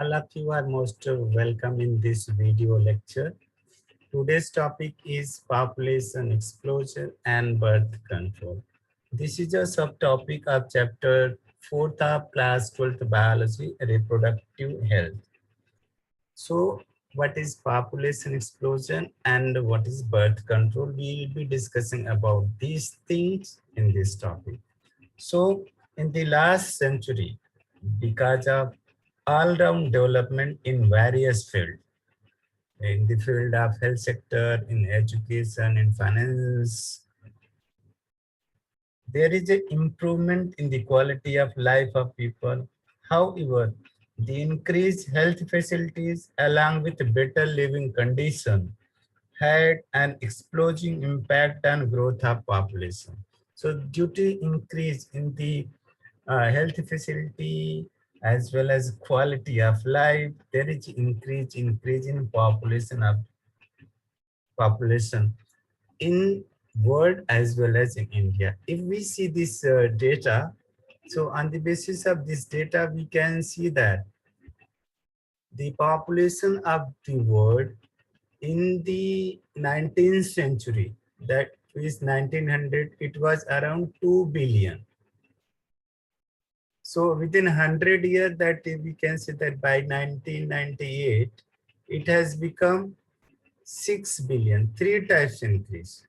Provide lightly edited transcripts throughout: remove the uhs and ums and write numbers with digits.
All of you are most welcome in this video lecture. Today's topic is population explosion and birth control. This is a subtopic of chapter 4th of class 12th biology, reproductive health. So what is population explosion and what is birth control? We will be discussing about these things in this topic. So in the last century, because of all-round development in various fields, in the field of health sector, in education, in finance, there is an improvement in the quality of life of people. However, the increased health facilities along with better living condition had an explosive impact on growth of population. So due to increase in the health facility as well as quality of life, there is increase in population in world as well as in India. If we see this data, so on the basis of this data, we can see that the population of the world in the 19th century, that is 1900, it was around 2 billion. So within 100 years, that we can say that by 1998, it has become 6 billion, three times increase.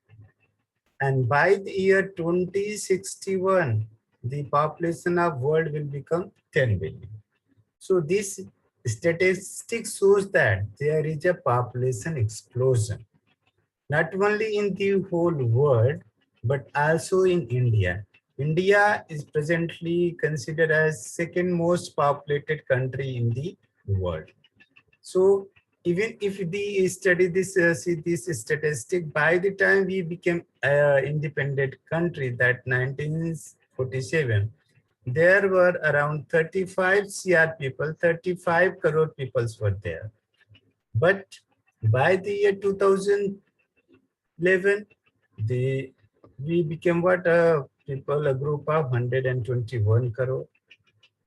And by the year 2061, the population of world will become 10 billion. So this statistic shows that there is a population explosion, not only in the whole world, but also in India. India is presently considered as second most populated country in the world. So even if we study this, see this statistic, by the time we became independent country, that 1947, there were around 35 CR people, 35 crore people were there. But by the year 2011, we became what people, a group of 121 crore.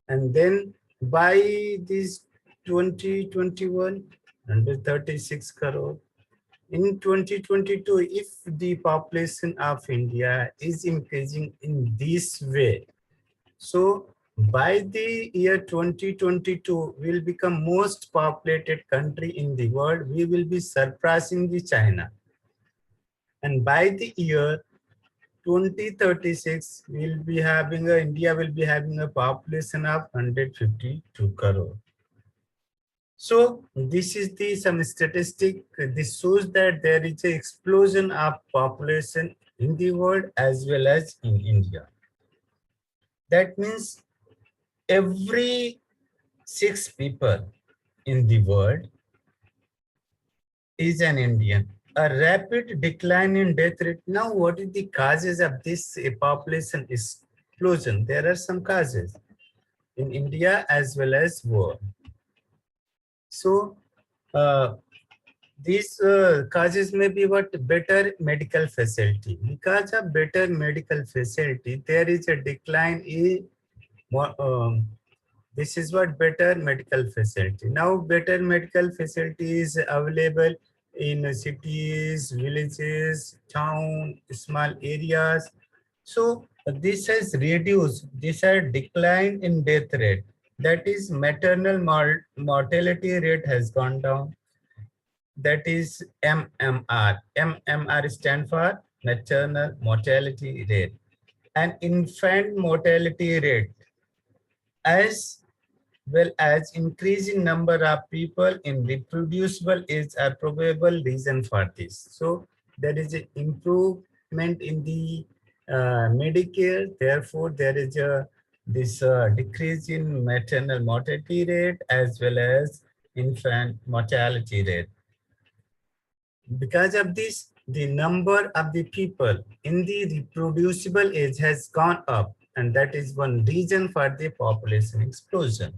And then by this 2021, 136 crore. In 2022, if the population of India is increasing in this way, so by the year 2022, we will become most populated country in the world. We will be surpassing the China. And by the year 2036, we'll be having India will be having a population of 152 crore. So this is the some statistic. This shows that there is an explosion of population in the world as well as in India. That means every 6 people in the world is an Indian. A rapid decline in death rate. Now, what is the causes of this population explosion? There are some causes in India as well as world. So, these causes may be what better medical facility. Because of better medical facility, there is a decline in this is what better medical facility. Now, better medical facility is available in cities, villages, town, small areas. So this has reduced, this has declined in death rate. That is maternal mortality rate has gone down. That is MMR. MMR stand for maternal mortality rate. And infant mortality rate, as well as increasing number of people in reproducible age are probable reason for this. So there is an improvement in the Medicare. Therefore, there is a this decrease in maternal mortality rate as well as infant mortality rate. Because of this, the number of the people in the reproducible age has gone up, and that is one reason for the population explosion.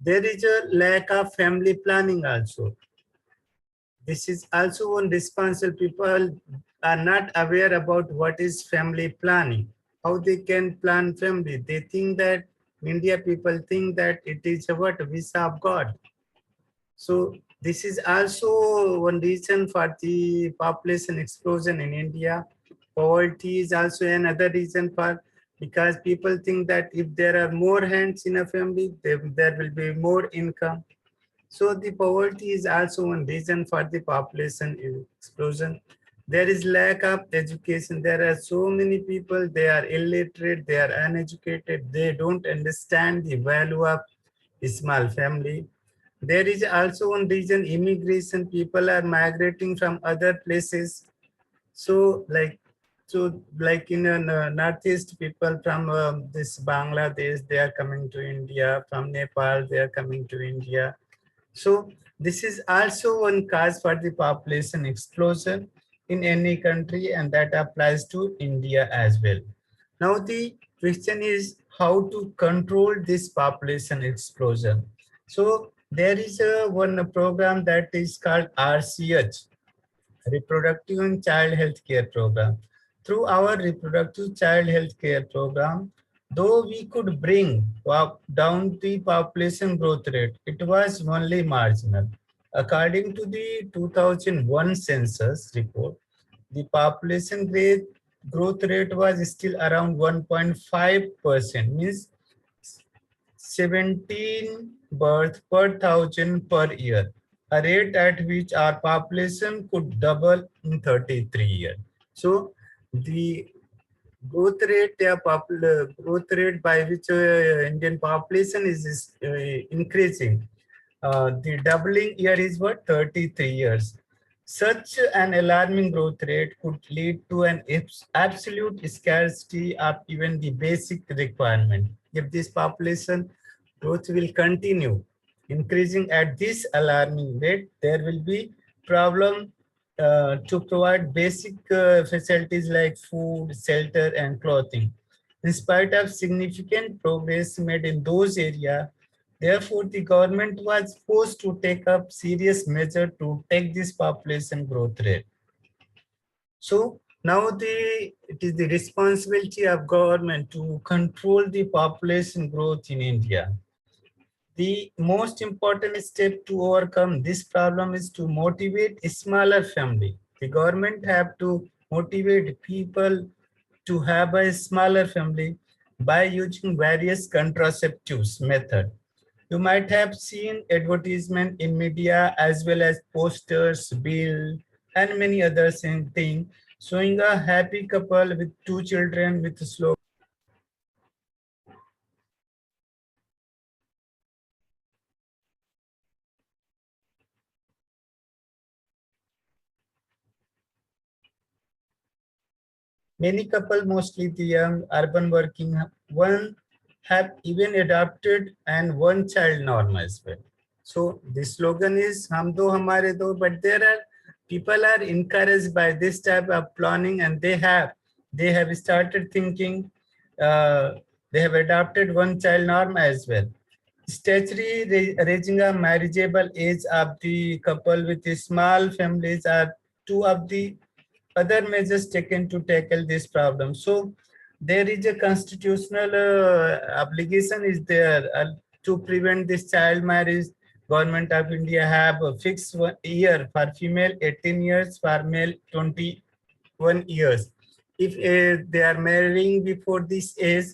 There is a lack of family planning also. This is also one responsible. People are not aware about what is family planning. how they can plan family. They think that India people think that it is a what visa of God. So this is also one reason for the population explosion in India. Poverty is also another reason for, because people think that if there are more hands in a family, there will be more income. So the poverty is also one reason for the population explosion. There is lack of education. There are so many people, they are illiterate, they are uneducated, they don't understand the value of a small family. There is also one reason immigration. People are migrating from other places. So like in northeast, people from this Bangladesh, they are coming to India. From Nepal, they are coming to India. So this is also one cause for the population explosion in any country, and that applies to India as well. Now the question is how to control this population explosion. So there is one program that is called RCH, Reproductive and Child Health Care Program. Through our Reproductive Child Health Care Program, though we could bring down the population growth rate, it was only marginal. According to the 2001 census report, the population growth rate was still around 1.5%, means 17 births per thousand per year, a rate at which our population could double in 33 years. So the growth rate by which Indian population is increasing, the doubling year is what, 33 years. Such an alarming growth rate could lead to an absolute scarcity of even the basic requirement. If this population growth will continue increasing at this alarming rate, there will be problem to provide basic facilities like food, shelter, and clothing. In spite of significant progress made in those areas, therefore, the government was forced to take up serious measures to take this population growth rate. So now it is the responsibility of government to control the population growth in India. The most important step to overcome this problem is to motivate a smaller family. The government have to motivate people to have a smaller family by using various contraceptives method. You might have seen advertisement in media as well as posters, bill, and many other things showing a happy couple with two children with slow. Many couple, mostly the young urban working one, have even adopted and one child norm as well. So the slogan is "Hum do hamare do," but there are people are encouraged by this type of planning, and they have started thinking. Uh, they have adopted one child norm as well. Statutory raising a marriageable age of the couple with the small families are two of the other measures taken to tackle this problem. So there is a constitutional obligation is there to prevent this child marriage. Government of India have a fixed 1 year for female, 18 years for male, 21 years. If they are marrying before this age,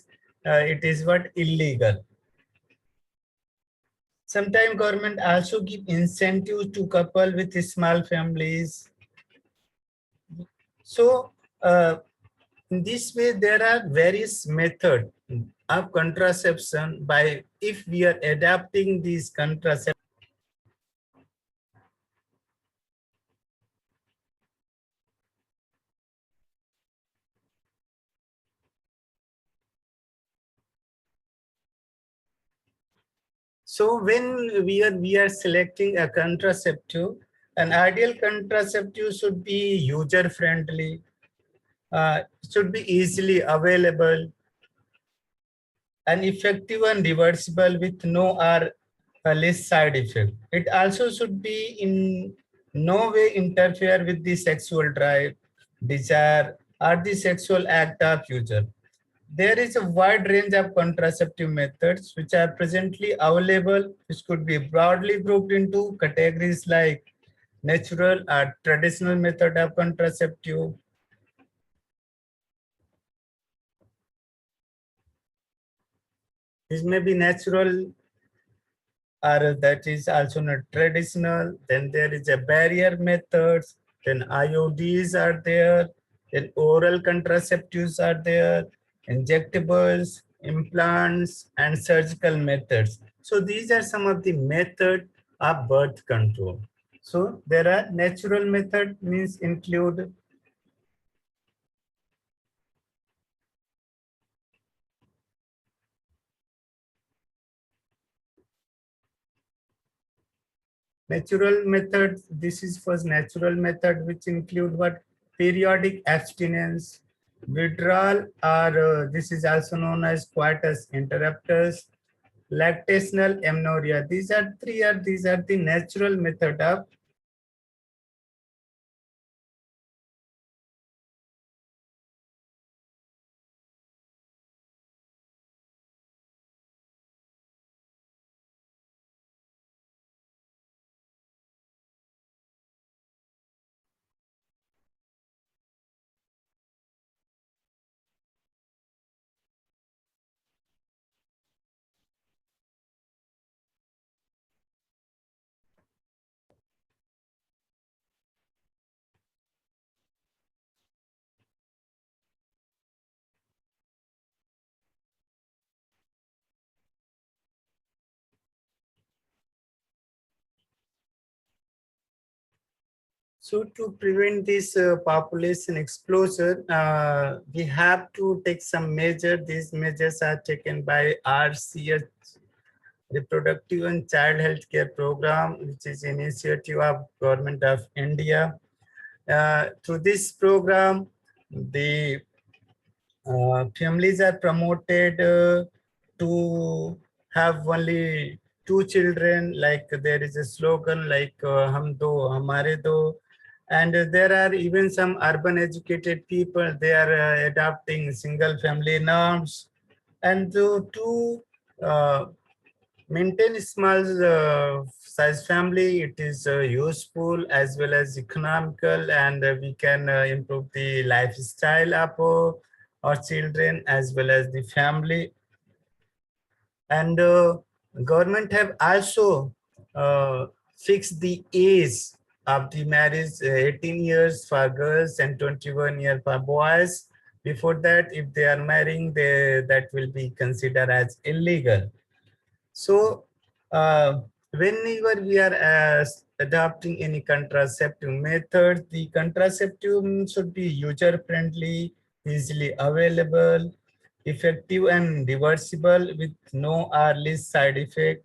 it is what illegal. Sometimes government also give incentives to couple with small families. So in this way, there are various methods of contraception by if we are adapting these contraception. So when we are selecting a contraceptive, an ideal contraceptive should be user friendly, should be easily available, and effective and reversible with no or less side effect. It also should be in no way interfere with the sexual drive, desire, or the sexual act of user. there is a wide range of contraceptive methods which are presently available, which could be broadly grouped into categories like natural or traditional method of contraceptive. This may be natural or that is also not traditional. Then there is a barrier methods, then IODs are there, then oral contraceptives are there, injectables, implants, and surgical methods. So these are some of the method of birth control. So there are natural method means include natural method. This is first natural method, which include what? Periodic abstinence, withdrawal, or this is also known as coitus interruptus, lactational amenorrhea. These are the natural method of. So to prevent this population explosion, we have to take some measures. These measures are taken by RCH, Reproductive and Child Health Care Program, which is initiative of Government of India. Through this program, the families are promoted to have only two children. Like there is a slogan like "Hum do, hamare do," and there are even some urban educated people. They are adopting single family norms, and to uh, maintain small size family, it is useful as well as economical, and we can improve the lifestyle of our children as well as the family. And government have also fixed the age of the marriage, 18 years for girls and 21 years for boys. Before that, if they are marrying, that will be considered as illegal. So, whenever we are adopting any contraceptive method, the contraceptive should be user friendly, easily available, effective and reversible with no or least side effect.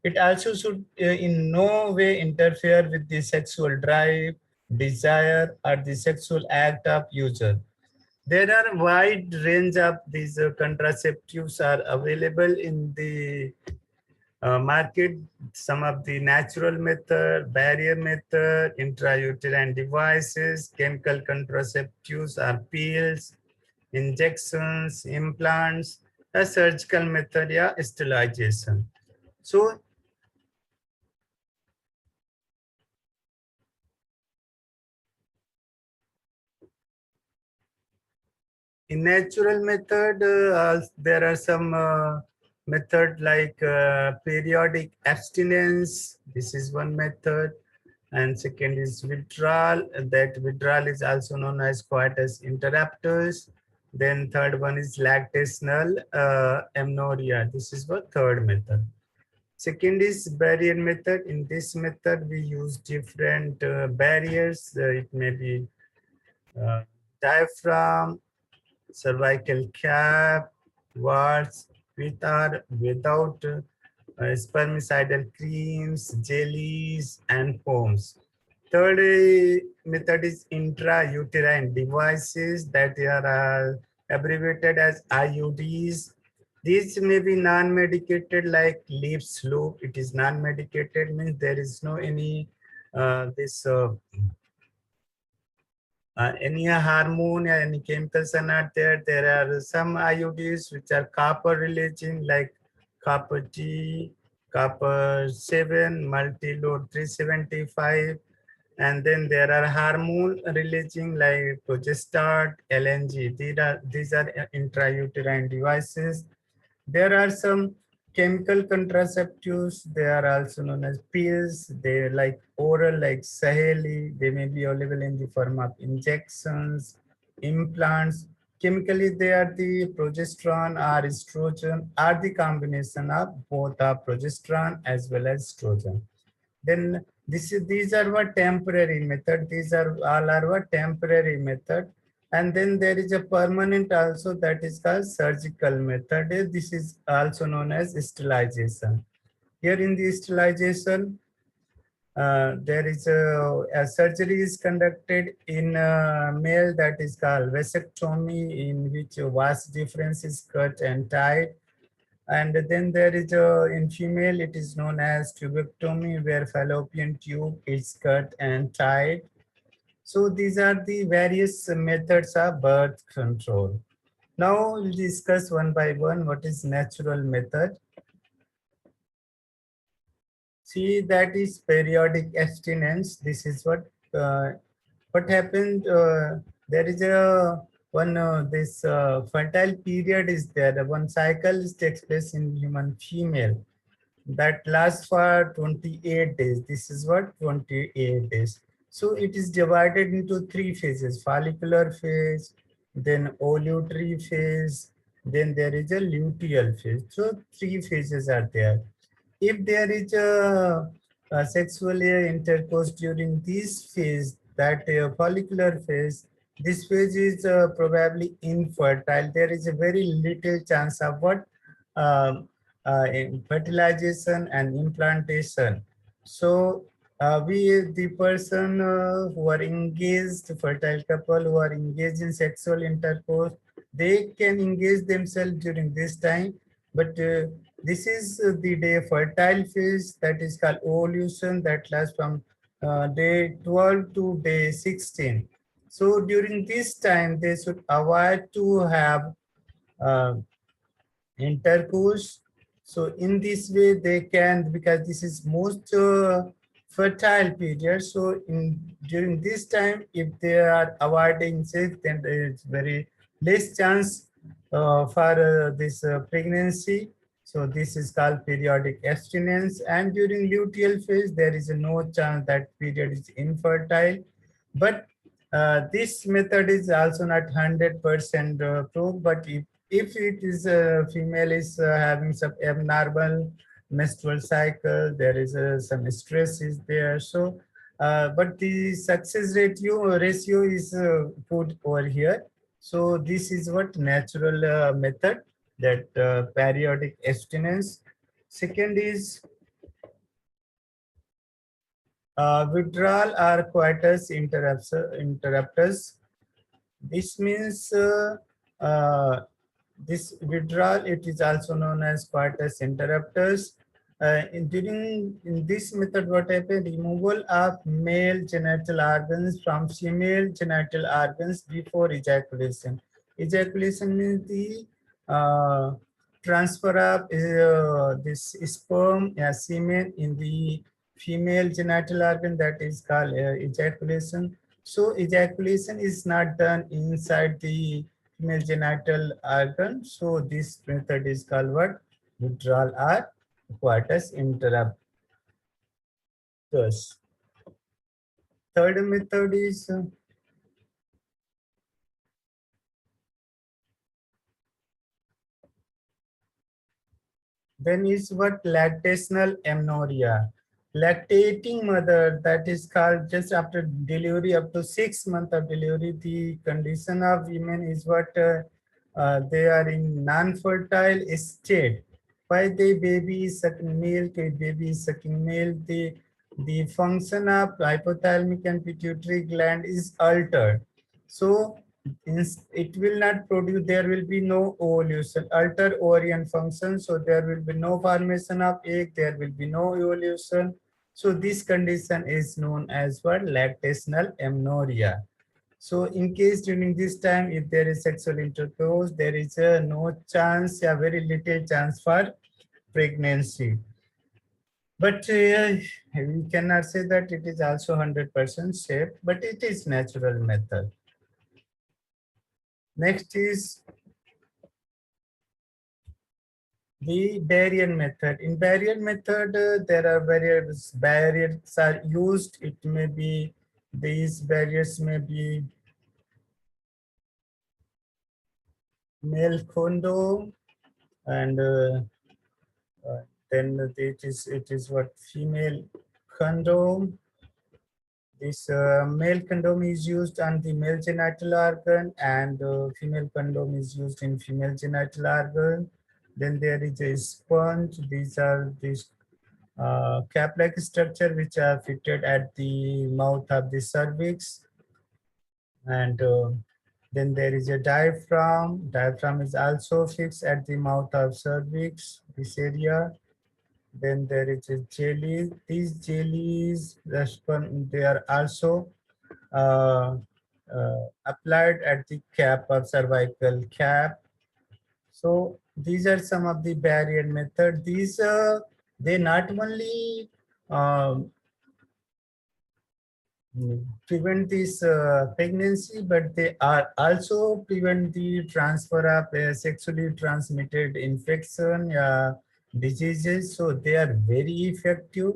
It also should in no way interfere with the sexual drive, desire, or the sexual act of user. There are wide range of these contraceptives are available in the market. Some of the natural method, barrier method, intrauterine devices, chemical contraceptives or pills, injections, implants, a surgical method, yeah, sterilization. So in natural method, there are some method like periodic abstinence. This is one method. And second is withdrawal. That withdrawal is also known as coitus interruptus. Then third one is lactational amenorrhea. This is the third method. Second is barrier method. In this method, we use different barriers. It may be uh, diaphragm, cervical cap, warts, with or without spermicidal creams, jellies, and foams. Third method is intrauterine devices that are abbreviated as IUDs. These may be non-medicated like Lips loop. It is non-medicated means there is no any this Any hormone or any chemicals are not there. There are some IUDs which are copper releasing, like copper T, copper 7, multi-load 375, and then there are hormone releasing like progestat, LNG. These are intrauterine devices. There are some chemical contraceptives. They are also known as pills. They are like oral, like Saheli. They may be available in the form of injections, implants. Chemically, they are the progesterone or estrogen, or the combination of both the progesterone as well as estrogen. Then these are what temporary method. These are all are what temporary method. And then there is a permanent also, that is called surgical method. This is also known as sterilization. Here in the sterilization, there is a surgery is conducted in male, that is called vasectomy, in which a vas difference is cut and tied. And then there is in female, it is known as tubectomy, where fallopian tube is cut and tied. So these are the various methods of birth control. Now we'll discuss one by one what is natural method. See, that is periodic abstinence. This is what happened. There is a one this fertile period is there. One cycle takes place in human female that lasts for 28 days. This is what 28 days. So it is divided into three phases: follicular phase, then ovulatory phase, then there is a luteal phase. So three phases are there. If there is a sexual intercourse during this phase, that follicular phase, this phase is probably infertile. There is a very little chance of what in fertilization and implantation. So the person who are engaged, fertile couple who are engaged in sexual intercourse, they can engage themselves during this time. But this is the day fertile phase, that is called ovulation, that lasts from day 12 to day 16. So during this time, they should avoid to have uh, intercourse. So in this way they can, because this is most fertile period. So in during this time, if they are avoiding sex, then there is very less chance for this pregnancy. So this is called periodic abstinence. And during luteal phase, there is no chance, that period is infertile. But this method is also not 100% proof. But if it is a female is having some abnormal menstrual cycle, there is some stress is there. So but the success ratio is put over here. So this is what natural method, that periodic abstinence. Second is withdrawal or coitus interruptus. This means this withdrawal, it is also known as coitus interruptus. In this method, what happens? Removal of male genital organs from female genital organs before ejaculation. Ejaculation means the transfer of this sperm, semen in the female genital organ, that is called ejaculation. So ejaculation is not done inside the female genital organ. So this method is called what? Withdrawal or coitus interruptus. Third method is then is what? Lactational amenorrhea. Lactating mother, that is called just after delivery, up to 6 months of delivery, the condition of women is what? They are in non-fertile state. Why? The baby is sucking milk, a baby is sucking milk, the function of hypothalamic and pituitary gland is altered. So it will not produce, there will be no ovulation, alter ovarian function. So there will be no formation of egg, there will be no ovulation. So this condition is known as what? Lactational amenorrhea. So in case during this time, if there is sexual intercourse, there is no chance, a very little chance for pregnancy. But we cannot say that it is also 100% safe, but it is natural method. Next is the barrier method. In barrier method, there are various barriers are used. It may be, these barriers may be male condom, and then it is what, female condom. This male condom is used on the male genital organ, and female condom is used in female genital organ. Then there is a sponge. These are these cap-like structure which are fitted at the mouth of the cervix, and then there is a diaphragm. Diaphragm is also fixed at the mouth of cervix, this area. Then there is a jelly. These jellies, they are also uh, applied at the cap of cervical cap. So these are some of the barrier method. These they not only um, prevent this pregnancy, but they are also prevent the transfer of sexually transmitted infection, diseases. So they are very effective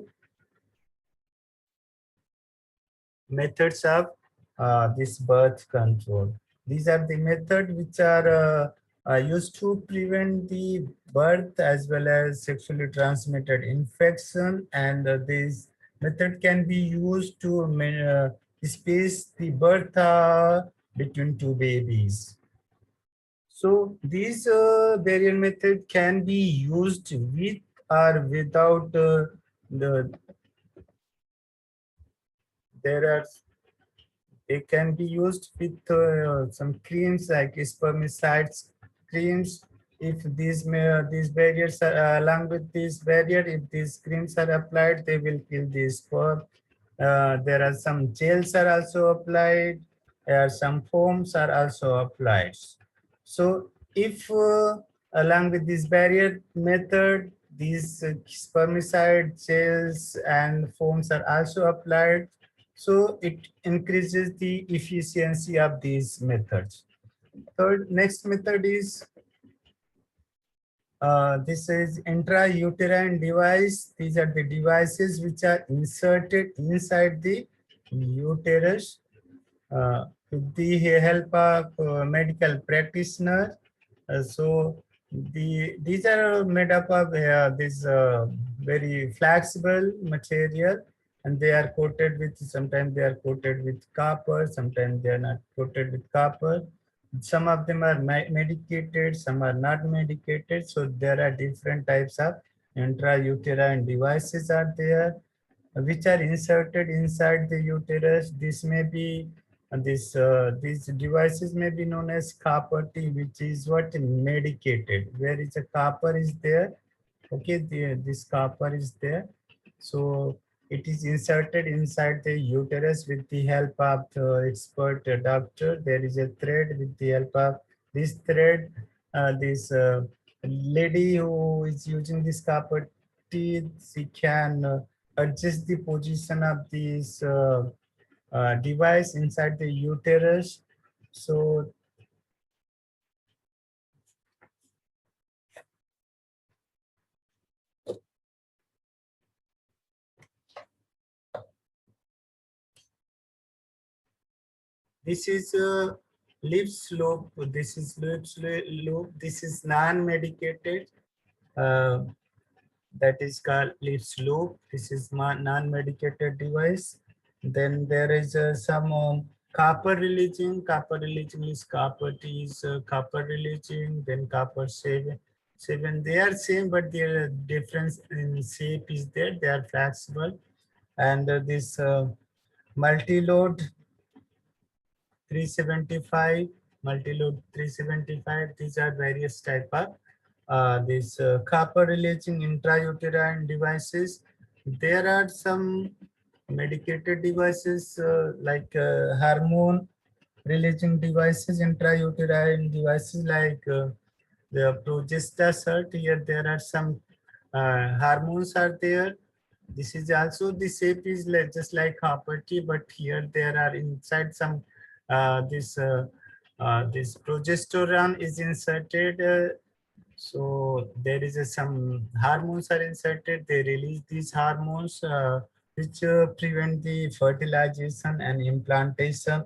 methods of this birth control. These are the methods which are used to prevent the birth as well as sexually transmitted infection, and this method can be used to space the birth between two babies. So these barrier method can be used with or without the, there are, they can be used with some creams like spermicides creams. If these barriers are along with this barrier, if these creams are applied, they will kill the sperm. There are some gels are also applied. Some foams are also applied. So if along with this barrier method, these spermicide gels and foams are also applied, so it increases the efficiency of these methods. Third, next method is this is intrauterine device. These are the devices which are inserted inside the uterus with the help of medical practitioner. So these are made up of this very flexible material, and they are coated with, sometimes they are coated with copper, sometimes they are not coated with copper. Some of them are medicated, some are not medicated. So there are different types of intrauterine devices are there which are inserted inside the uterus. This may be these devices may be known as copper T, which is what, medicated, where is a copper is there. Okay, this copper is there. So it is inserted inside the uterus with the help of the expert doctor. There is a thread. With the help of this thread, this lady who is using this copper T, she can adjust the position of this device inside the uterus. So this is lips loop. This is lips loop. This is non-medicated. Uh, that is called lips loop. This is non-medicated device. Then there is some copper releasing. Copper releasing is copper T is copper releasing. Then copper seven. They are same, but their difference in shape is there. They are flexible, and this multi-load 375, multi-load 375. These are various type of this copper releasing intrauterine devices. There are some medicated devices like hormone releasing devices, intrauterine devices like the progestasert. Here there are some hormones are there. This is also the shape is like, just like property, but here there are inside some this progesterone is inserted. So there is some hormones are inserted. They release these hormones which prevent the fertilization and implantation,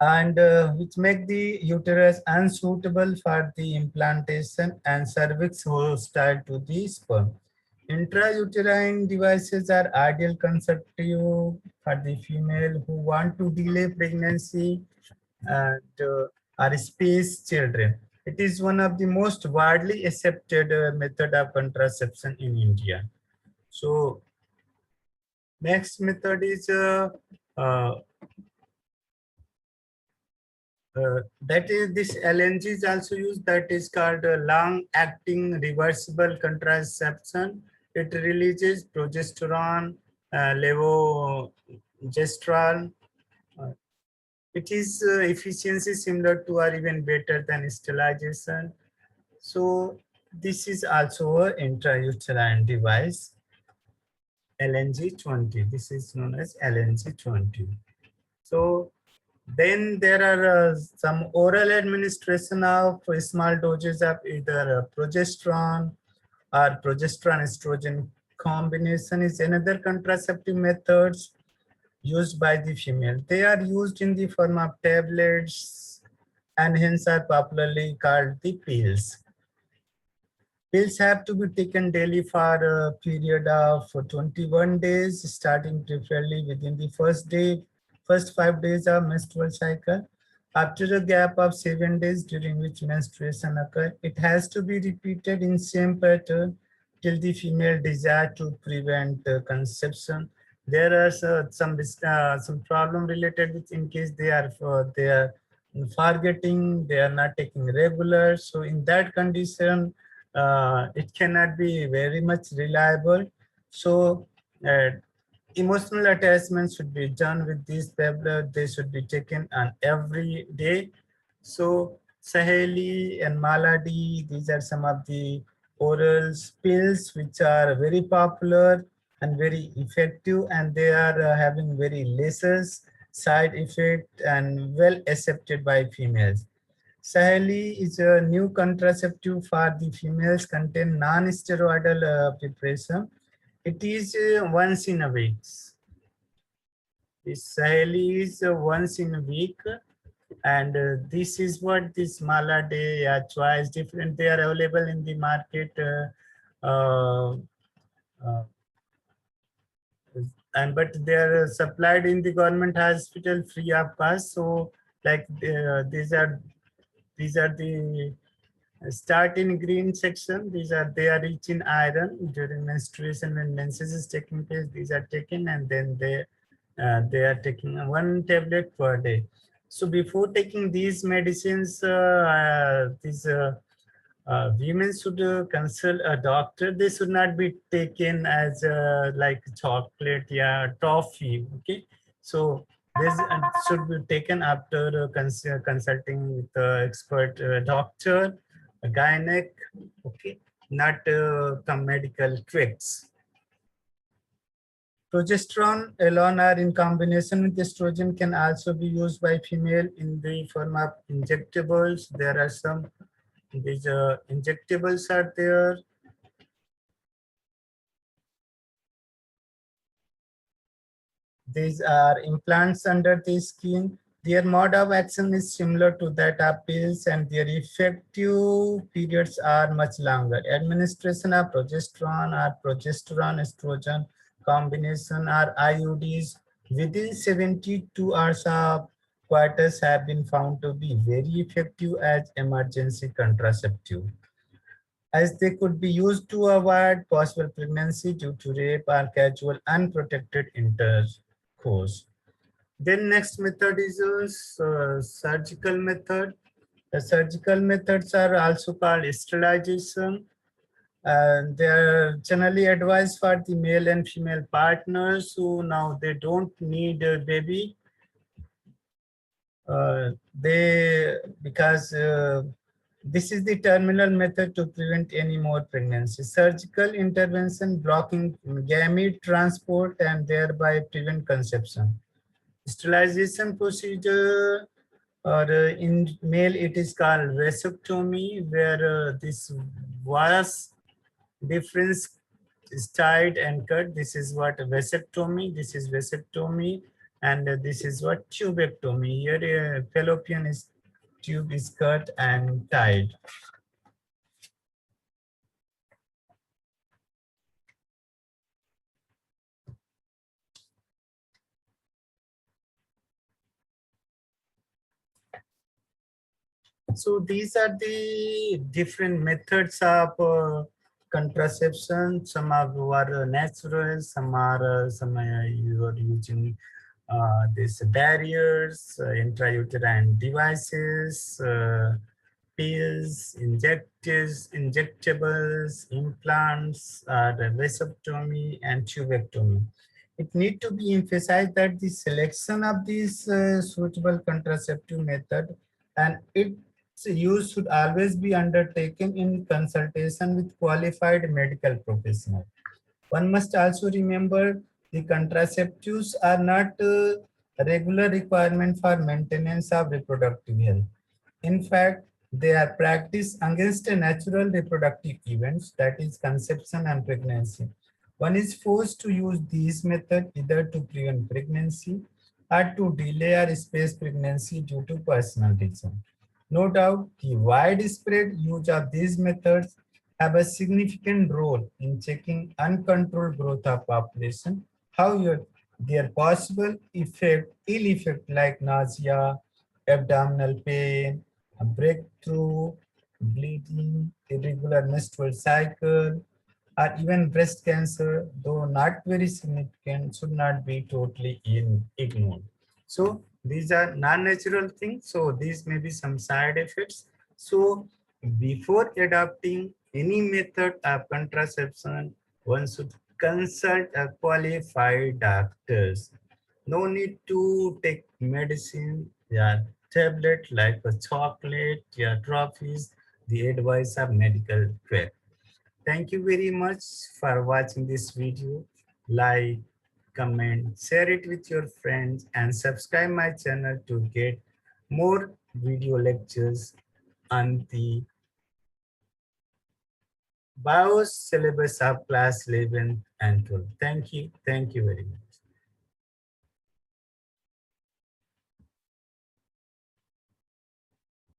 and which make the uterus unsuitable for the implantation and cervix hostile to the sperm. Intrauterine devices are ideal contraceptive for the female who want to delay pregnancy and or space children. It is one of the most widely accepted method of contraception in India. So next method is uh, that is this LNG is also used, that is called long-acting reversible contraception. It releases progesterone, levogestrel. Uh, it is efficiency similar to or even better than sterilization. So this is also a intrauterine device, LNG-20. This is known as LNG-20. So then there are some oral administration of small doses of either progesterone or progesterone estrogen combination is another contraceptive methods used by the female. They are used in the form of tablets and hence are popularly called the pills. Pills have to be taken daily for a period of 21 days, starting preferably within the first 5 days of menstrual cycle. After a gap of 7 days during which menstruation occurs, it has to be repeated in same pattern till the female desire to prevent conception. There are some problem related with in case they are forgetting, they are not taking regular. So in that condition, it cannot be very much reliable. So emotional attachment should be done with these tablets. They should be taken on every day. So Saheli and Maladi, these are some of the oral pills which are very popular and very effective, and they are having very lesser side effect and well accepted by females. Saheli is a new contraceptive for the females, contain non-steroidal preparation. It is once in a week. This Saheli is once in a week, and this is what this Malade, choice different. They are available in the market, uh, and but they are supplied in the government hospital free of cost. So like these are the start in green section. These are they are rich in iron during menstruation when menses is taking place. These are taken and then they are taking one tablet per day. So before taking these medicines, these women should consult a doctor. They should not be taken as like chocolate, yeah, toffee. Okay, so this should be taken after consulting with the expert doctor, a gynec. Okay, not some medical tricks. Progesterone alone or in combination with estrogen can also be used by female in the form of injectables. There are some these injectables are there. These are implants under the skin. Their mode of action is similar to that of pills and their effective periods are much longer. Administration of progesterone or progesterone estrogen combination or IUDs within 72 hours of coitus have been found to be very effective as emergency contraceptive, as they could be used to avoid possible pregnancy due to rape or casual unprotected intercourse. Then next method is a surgical method. The surgical methods are also called sterilization. They are generally advised for the male and female partners who now they don't need a baby. Because this is the terminal method to prevent any more pregnancy. Surgical intervention blocking gamete transport and thereby prevent conception. Sterilization procedure, or in male it is called vasectomy, where this vas difference is tied and cut. This is what vasectomy, this is vasectomy, and this is what tubectomy. Here fallopian is tube is cut and tied. So these are the different methods of contraception. Some are natural, some you are using these barriers, intrauterine devices, pills, injectables, implants, vasectomy, and tubectomy. It need to be emphasized that the selection of these suitable contraceptive method and its use should always be undertaken in consultation with qualified medical professional. One must also remember the contraceptives are not a regular requirement for maintenance of reproductive health. In fact, they are practiced against a natural reproductive events, that is conception and pregnancy. One is forced to use these methods either to prevent pregnancy or to delay or space pregnancy due to personal reason. No doubt, the widespread use of these methods have a significant role in checking uncontrolled growth of population. However, their possible effect, ill effect like nausea, abdominal pain, a breakthrough, bleeding, irregular menstrual cycle, or even breast cancer, though not very significant, should not be totally ignored. So these are non-natural things. So these may be some side effects. So before adopting any method of contraception, one should consult a qualified doctors. No need to take medicine, yeah, tablet like a chocolate, yeah, trophies, the advice of medical care. Thank you very much for watching this video. Like, comment, share it with your friends, and subscribe my channel to get more video lectures on the bio syllabus of class 11 and 12. Thank you. Thank you very much.